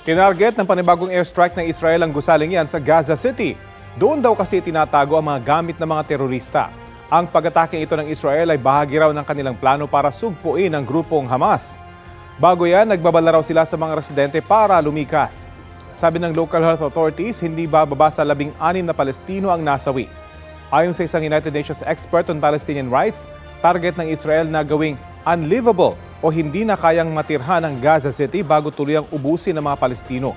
Tinarget ng panibagong airstrike ng Israel ang gusaling yan sa Gaza City. Doon daw kasi tinatago ang mga gamit ng mga terorista. Ang pag-atake ito ng Israel ay bahagi raw ng kanilang plano para sugpuin ang grupong Hamas. Bago yan, nagbabala raw sila sa mga residente para lumikas. Sabi ng local health authorities, hindi bababa sa 16 na Palestino ang nasawi. Ayon sa isang United Nations expert on Palestinian rights, target ng Israel na gawing unlivable o hindi na kayang matirhan ang Gaza City bago tuluyang ubusin ng mga Palestino.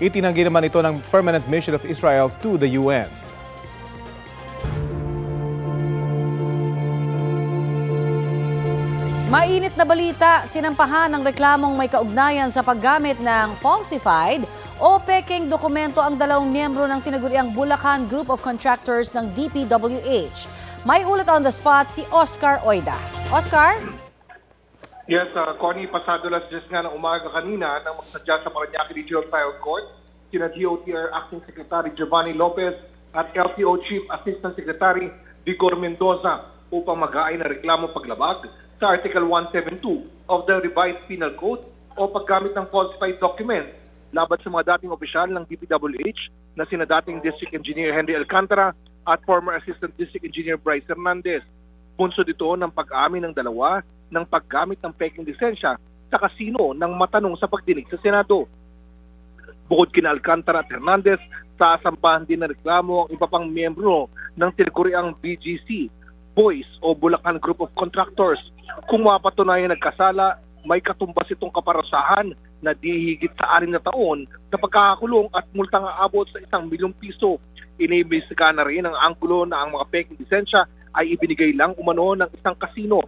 Itinanggi naman ito ng Permanent Mission of Israel to the UN. Mainit na balita, sinampahan ng reklamong may kaugnayan sa paggamit ng falsified o peking dokumento ang 2 miyembro ng tinaguriang Bulacan Group of Contractors ng DPWH. May ulat on the spot si Oscar Oida. Oscar? Yes, Connie, pasado las 10 nga ng umaga kanina nang magsadya sa Parañaque Regional Trial Court sina DOTR Acting Secretary Giovanni Lopez at LTO Chief Assistant Secretary Vigor Mendoza upang mag-aay na reklamo paglabag sa Article 172 of the Revised Penal Code o paggamit ng falsified documents laban sa mga dating opisyal ng DPWH na sina dating District Engineer Henry Alcantara at former Assistant District Engineer Bryce Hernandez. Bunsod ito ng pag-amin ng dalawa ng paggamit ng peking lisensya sa kasino ng matanong sa pagdinig sa Senado. Bukod kina Alcantara at Hernandez, sasampahan din na reklamo ang iba pang miyembro ng tinaguriang BGC, Boys o Bulacan Group of Contractors. Kung mapatunayan nagkasala, may katumbas itong kaparusahan na di higit sa 6 na taon sa pagkakakulong at multang aabot sa 1 milyong piso. Iniimbestigahan na rin ang anggulo na ang mga peking lisensya ay ibinigay lang umano ng isang kasino.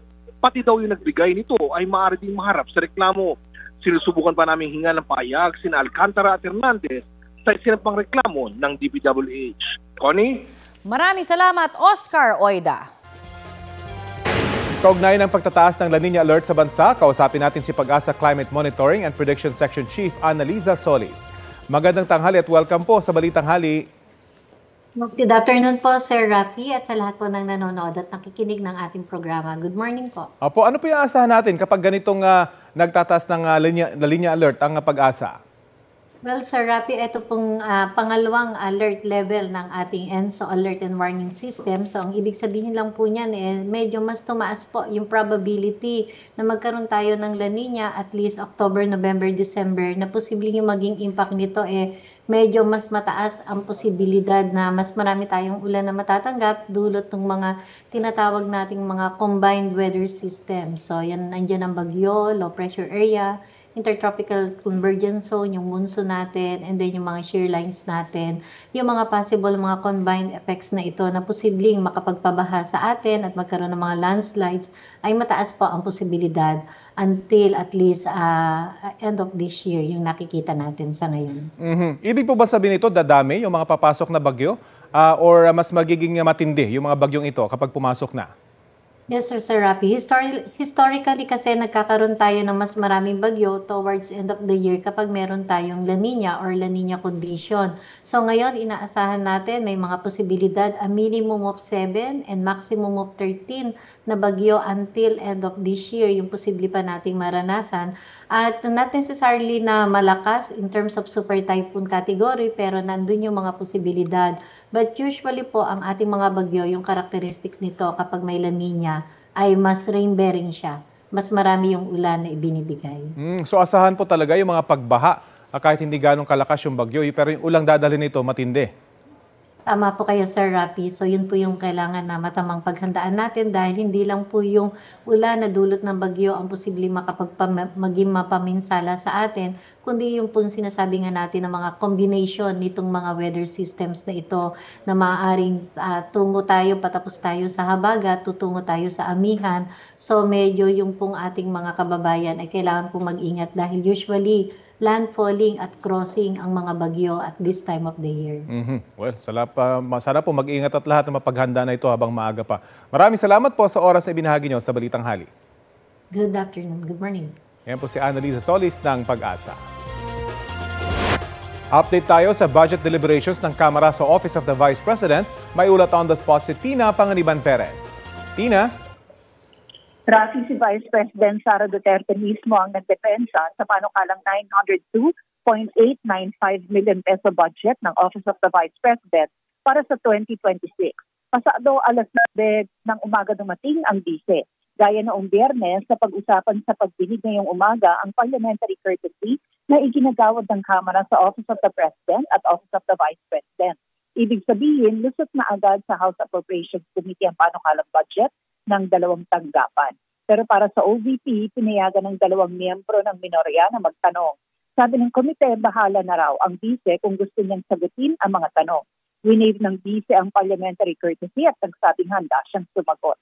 Pati daw yung nagbigay nito ay maaari ding maharap sa reklamo. Sinusubukan pa namin hinga ng pahayag sina Alcantara at Hernandez sa sinampang reklamo ng DPWH. Connie? Maraming salamat, Oscar Oida. Kaugnay ng pagtataas ng La Nina Alert sa bansa, kausapin natin si Pag-asa Climate Monitoring and Prediction Section Chief Annalisa Solis. Magandang tanghali at welcome po sa Balitang Hali. Good afternoon po, Sir Rafi, at sa lahat po ng nanonood at nakikinig ng ating programa. Good morning po. Opo, ano po yung asahan natin kapag ganitong nagtataas ng La Nina Alert ang Pag-asa? Well, Sir Rafi, ito pong pangalawang alert level ng ating ENSO Alert and Warning System. So, ang ibig sabihin lang po niyan, medyo mas tumaas po yung probability na magkaroon tayo ng La Nina at least October, November, December, na posibleng yung maging impact nito medyo mas mataas ang posibilidad na mas marami tayong ulan na matatanggap dulot ng mga tinatawag nating mga combined weather system. So, nandiyan ang bagyo, low pressure area, intertropical convergence zone, yung monsoon natin, and then yung mga shear lines natin, yung mga possible mga combined effects na ito na posibleng makapagpabaha sa atin at magkaroon ng mga landslides, ay mataas po ang posibilidad until at least end of this year, yung nakikita natin sa ngayon. Ibig po ba sabihin ito, dadami yung mga papasok na bagyo? Or mas magiging matindi yung mga bagyong ito kapag pumasok na? Yes, Sir Rafi. Historically kasi nagkakaroon tayo ng mas maraming bagyo towards end of the year kapag meron tayong La Nina or La Nina condition. So ngayon, inaasahan natin may mga posibilidad a minimum of 7 and maximum of 13 na bagyo until end of this year, yung posible pa nating maranasan. At not necessarily na malakas in terms of super typhoon category, pero nandun yung mga posibilidad. But usually po, ang ating mga bagyo, yung characteristics nito kapag may La Nina, ay mas rain-bearing siya. Mas marami yung ulan na ibinibigay. So asahan po talaga yung mga pagbaha, kahit hindi ganong kalakas yung bagyo, pero yung ulang dadalhin nito matindi. Tama po kayo, Sir Rafi. So yun po yung kailangan na matamang paghandaan natin dahil hindi lang po yung ulan na dulot ng bagyo ang posibleng maging mapaminsala sa atin, kundi yung pong sinasabi nga natin ng mga combination nitong mga weather systems na ito na maaaring tungo tayo, patapos tayo sa habagat, tutungo tayo sa amihan. So medyo yung pong ating mga kababayan ay kailangan pong mag-ingat dahil usually landfalling at crossing ang mga bagyo at this time of the year. Well, sana po mag-ingat at lahat na mapaghanda na ito habang maaga pa. Maraming salamat po sa oras na ibinahagi nyo sa Balitang Hali. Good afternoon. Good morning. Yan po si Annalisa Solis ng Pag-asa. Update tayo sa budget deliberations ng Kamara sa Office of the Vice President. May ulat on the spot si Tina Panganiban Perez. Tina? Rafi, si Vice President Sara Duterte mismo ang nagdepensa sa panukalang 902 6.895 million peso budget ng Office of the Vice President para sa 2026. Pasado alas 9 ng umaga dumating ang bise. Gaya noong Biyernes, sa pag-usapan sa pagdinig ngayong umaga ang parliamentary courtesy na iginagawad ng Kamara sa Office of the President at Office of the Vice President. Ibig sabihin, lusot na agad sa House Appropriations Committee ang panukalang budget ng dalawang tanggapan. Pero para sa OVP, pinayagan ng dalawang miyembro ng minorya na magtanong. Sabi ng komite, bahala na raw ang bise kung gusto niyang sagutin ang mga tanong. Winave ng bise ang parliamentary courtesy at nagsabing handa siyang sumagot.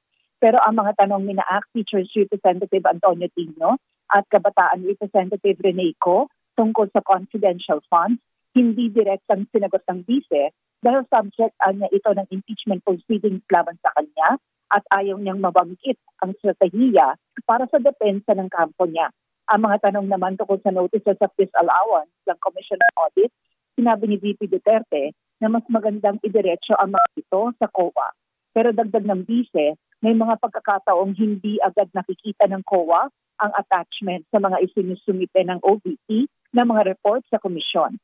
Pero ang mga tanong ni ACT Teachers Representative Antonio Tino at Kabataan Representative Rene Co tungkol sa confidential funds, hindi direktang sinagot ng bise dahil subject niya ito ng impeachment proceedings laban sa kanya at ayaw niyang mabanggit ang strategiya para sa depensa ng kampo niya. Ang mga tanong naman tungkol sa notices of disallowance ng Commission on Audit, sinabi ni VP Duterte na mas magandang idiretso ang mga ito sa COA. Pero dagdag ng bise, may mga pagkakataong hindi agad nakikita ng COA ang attachment sa mga isinusumite ng OVP na mga report sa komisyon.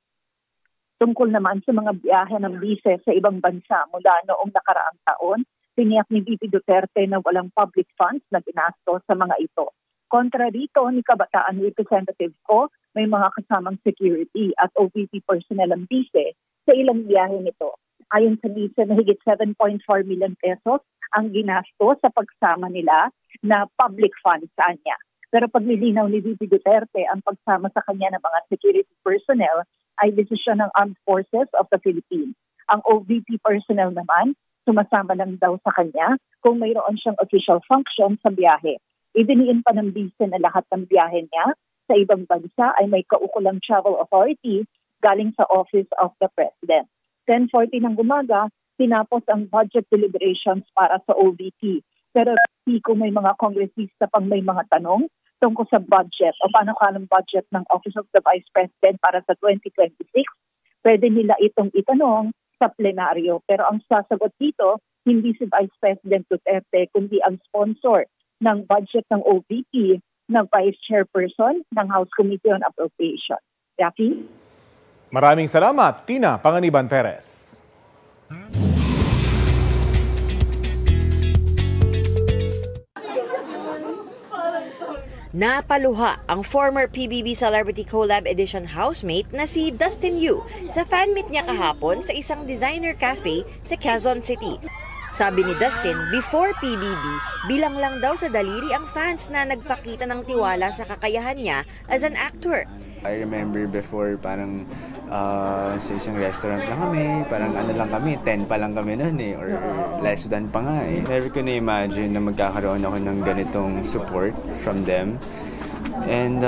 Tungkol naman sa mga biyahe ng bise sa ibang bansa mula noong nakaraang taon, tiniyak ni VP Duterte na walang public funds na ginastos sa mga ito. Kontra rito ni Kabataan Representative Co, may mga kasamang security at OVP personnel ang bise sa ilang biyahe nito. Ayon sa bise, mahigit 7.4 million pesos ang ginastos sa pagsama nila na public funds sa kanya. Pero paglilinaw ni VP Duterte, ang pagsama sa kanya ng mga security personnel ay desisyon ng Armed Forces of the Philippines. Ang OVP personnel naman, sumasama lang daw sa kanya kung mayroon siyang official function sa biyahe. Idiniin pa ng bise na lahat ng biyahe niya sa ibang bansa ay may kaukulang travel authority galing sa Office of the President. 10:40 ng umaga, tinapos ang budget deliberations para sa OVP. Pero kung may mga kongresista pang may mga tanong tungkol sa budget o panukalang budget ng Office of the Vice President para sa 2026, pwede nila itong itanong sa plenaryo. Pero ang sasagot dito, hindi si Vice President Duterte, kundi ang sponsor ng budget ng OVP na Vice Chairperson ng House Committee on Appropriation. Rafi? Maraming salamat, Tina Panganiban Perez. Napaluha ang former PBB Celebrity Collab Edition housemate na si Dustin Yu sa fan meet niya kahapon sa isang designer cafe sa Quezon City. Sabi ni Dustin, before PBB, bilang lang daw sa daliri ang fans na nagpakita ng tiwala sa kakayahan niya as an actor. I remember before parang sa isang restaurant lang kami, parang ano lang kami, 10 pa lang kami noon or less than pa nga eh. Never ko na-imagine na magkakaroon ako ng ganitong support from them. And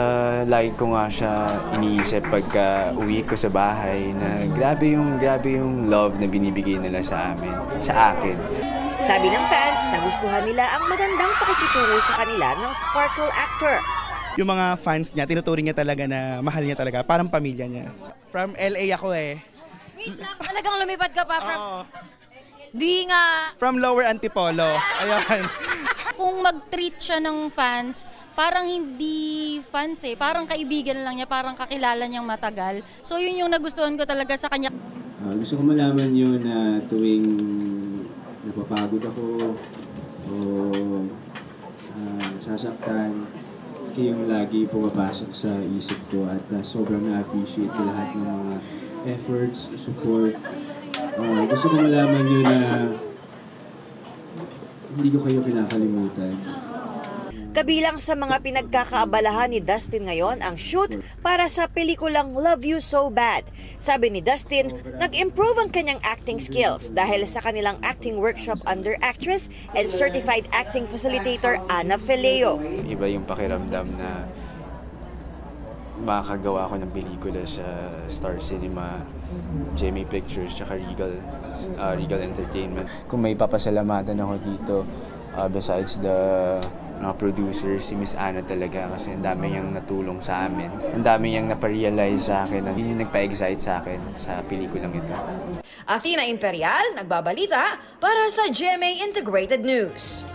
lagi ko nga siya iniisip pagka uwi ko sa bahay na grabe yung love na binibigay nila sa akin. Sabi ng fans, nagustuhan nila ang magandang pakikitungo sa kanila ng sparkle actor. Yung mga fans niya, tinuturing niya talaga na mahal niya talaga, parang pamilya niya. From LA ako eh. Wait lang, talagang lumipad ka pa from... Di nga... From Lower Antipolo. Ayun. Kung mag-treat siya ng fans, parang hindi fans eh. Parang kaibigan lang niya, parang kakilala niyang matagal. So yun yung nagustuhan ko talaga sa kanya. Gusto ko malaman yun na tuwing napapagod ako o sasaktan, yung lagi pumapasok sa isip ko at sobrang na-appreciate ko lahat ng mga efforts, support. Gusto ko malaman nyo na hindi ko kayo kinakalimutan. Kabilang sa mga pinagkakaabalahan ni Dustin ngayon ang shoot para sa pelikulang Love You So Bad. Sabi ni Dustin, nag-improve ang kanyang acting skills dahil sa kanilang acting workshop under actress and certified acting facilitator Ana Feleo. Iba yung pakiramdam na makakagawa ko ng pelikula sa Star Cinema, Jamie Pictures, tsaka Regal Entertainment. Kung may papasalamatan ako dito, besides the producer, si Miss Ana talaga kasi ang dami niyang natulong sa amin. Ang dami niyang naparealize sa akin, ang hindi nagpa-excite sa akin sa pelikulang ito. Athena Imperial, nagbabalita para sa GMA Integrated News.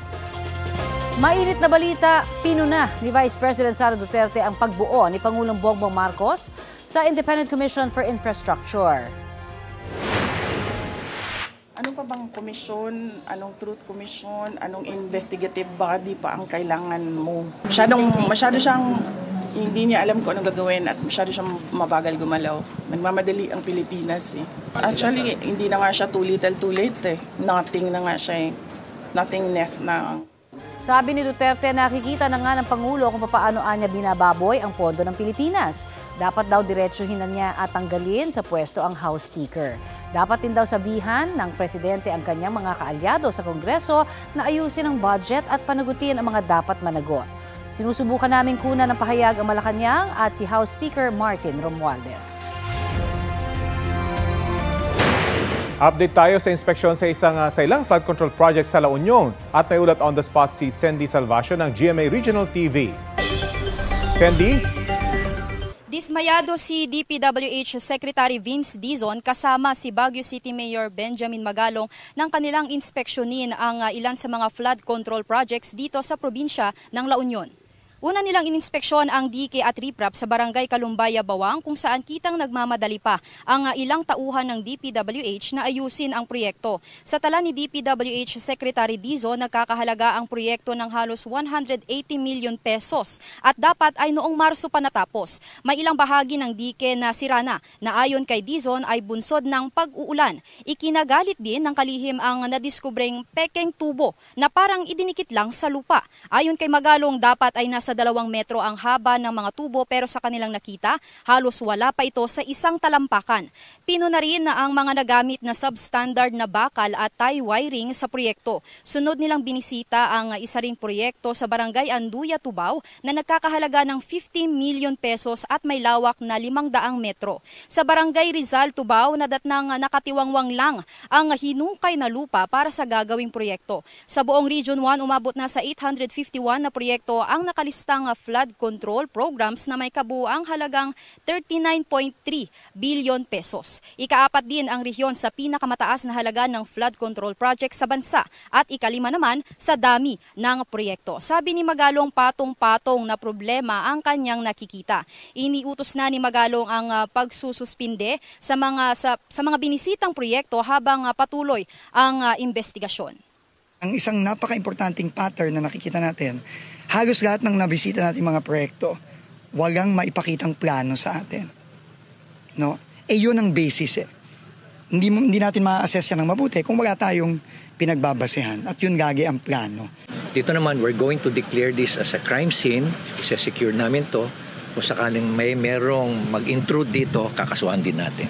Mainit na balita, pinuna ni Vice President Sara Duterte ang pagbuo ni Pangulong Bongbong Marcos sa Independent Commission for Infrastructure. Ano pa bang komisyon, anong truth commission, anong investigative body pa ang kailangan mo? Masyado siyang hindi niya alam kung anong gagawin at masyado siyang mabagal gumalaw. Nagmamadali ang Pilipinas eh. Actually, hindi na nga siya too little too late eh. Nothing na nga siya eh. Nothingness na. Sabi ni Duterte, nakikita na nga ng Pangulo kung paano niya binababoy ang pondo ng Pilipinas. Dapat daw diretsuhin na niya at tanggalin sa pwesto ang House Speaker. Dapat din daw sabihan ng Presidente ang kanyang mga kaalyado sa Kongreso na ayusin ang budget at panagutin ang mga dapat managot. Sinusubukan naming kunan ng pahayag ang Malacanang at si House Speaker Martin Romualdez. Update tayo sa inspeksyon sa ilang flood control project sa La Union at may ulat on the spot si Sandy Salvacio ng GMA Regional TV. Sandy? Dismayado si DPWH Secretary Vince Dizon kasama si Baguio City Mayor Benjamin Magalong nang kanilang inspeksyonin ang ilan sa mga flood control projects dito sa probinsya ng La Union. Una nilang ininspeksyon ang dike at riprap sa Barangay Kalumbaya, Bawang kung saan kitang nagmamadali pa ang ilang tauhan ng DPWH na ayusin ang proyekto. Sa tala ni DPWH Secretary Dizon, nagkakahalaga ang proyekto ng halos 180 million pesos at dapat ay noong Marso pa natapos. May ilang bahagi ng dike na sira na ayon kay Dizon ay bunsod ng pag-uulan. Ikinagalit din ng kalihim ang nadiskubreng pekeng tubo na parang idinikit lang sa lupa. Ayon kay Magalong, dapat ay nasa 2 metro ang haba ng mga tubo pero sa kanilang nakita, halos wala pa ito sa isang talampakan. Pinuna rin na ang mga nagamit na substandard na bakal at tie wiring sa proyekto. Sunod nilang binisita ang isa ring proyekto sa Barangay Anduya, Tubao na nagkakahalaga ng 50 million pesos at may lawak na 500 metro. Sa Barangay Rizal, Tubao, nadatnang nakatiwangwang lang ang hinukay na lupa para sa gagawing proyekto. Sa buong Region 1, umabot na sa 851 na proyekto ang nakalistang flood control programs na may kabuuang halagang 39.3 billion pesos. Ikaapat din ang rehiyon sa pinakamataas na halaga ng flood control project sa bansa at ikalima naman sa dami ng proyekto. Sabi ni Magalong, patong-patong na problema ang kanyang nakikita. Iniutos na ni Magalong ang pagsususpinde sa mga binisitang proyekto habang patuloy ang investigasyon. Ang isang napaka-importanting pattern na nakikita natin, halos lahat ng nabisita natin mga proyekto, walang maipakitang plano sa atin. No? Yun ang basis eh. Hindi natin ma-assess yan ng mabuti kung wala tayong pinagbabasehan. At yun gagi ang plano. Dito naman, we're going to declare this as a crime scene. Isa-secure namin to. Kung sakaling merong mag-intrude dito, kakasuhan din natin.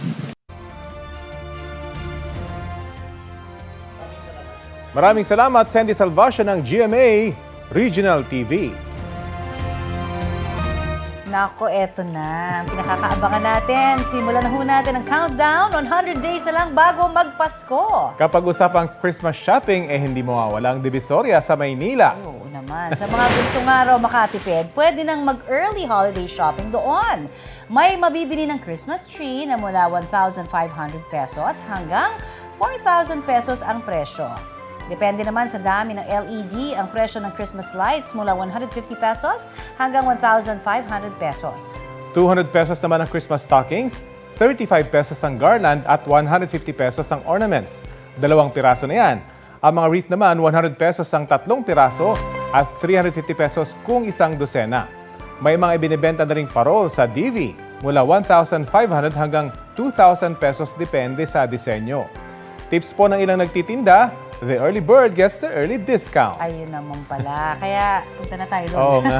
Maraming salamat, Sandy Salvacio ng GMA Regional TV. Nako, eto na. Pinakakaabangan natin. Simulan na ho natin ang countdown. 100 days na lang bago magpasko. Kapag usapang Christmas shopping, hindi mawawala ang Divisoria sa Maynila. Oo naman. Sa mga gusto nga raw makatipid, pwede nang mag-early holiday shopping doon. May mabibili ng Christmas tree na mula 1,500 pesos hanggang 4,000 pesos ang presyo. Depende naman sa dami ng LED ang presyo ng Christmas lights mula 150 pesos hanggang 1,500 pesos. 200 pesos naman ang Christmas stockings, 35 pesos ang garland at 150 pesos ang ornaments. 2 piraso na yan. Ang mga wreath naman, 100 pesos ang 3 piraso at 350 pesos kung isang dosena. May mga ibinibenta na ring parol sa DV mula 1,500 hanggang 2,000 pesos depende sa disenyo. Tips po ng ilang nagtitinda, the early bird gets the early discount. Ayun naman pala. Kaya punta na tayo doon. Oo nga.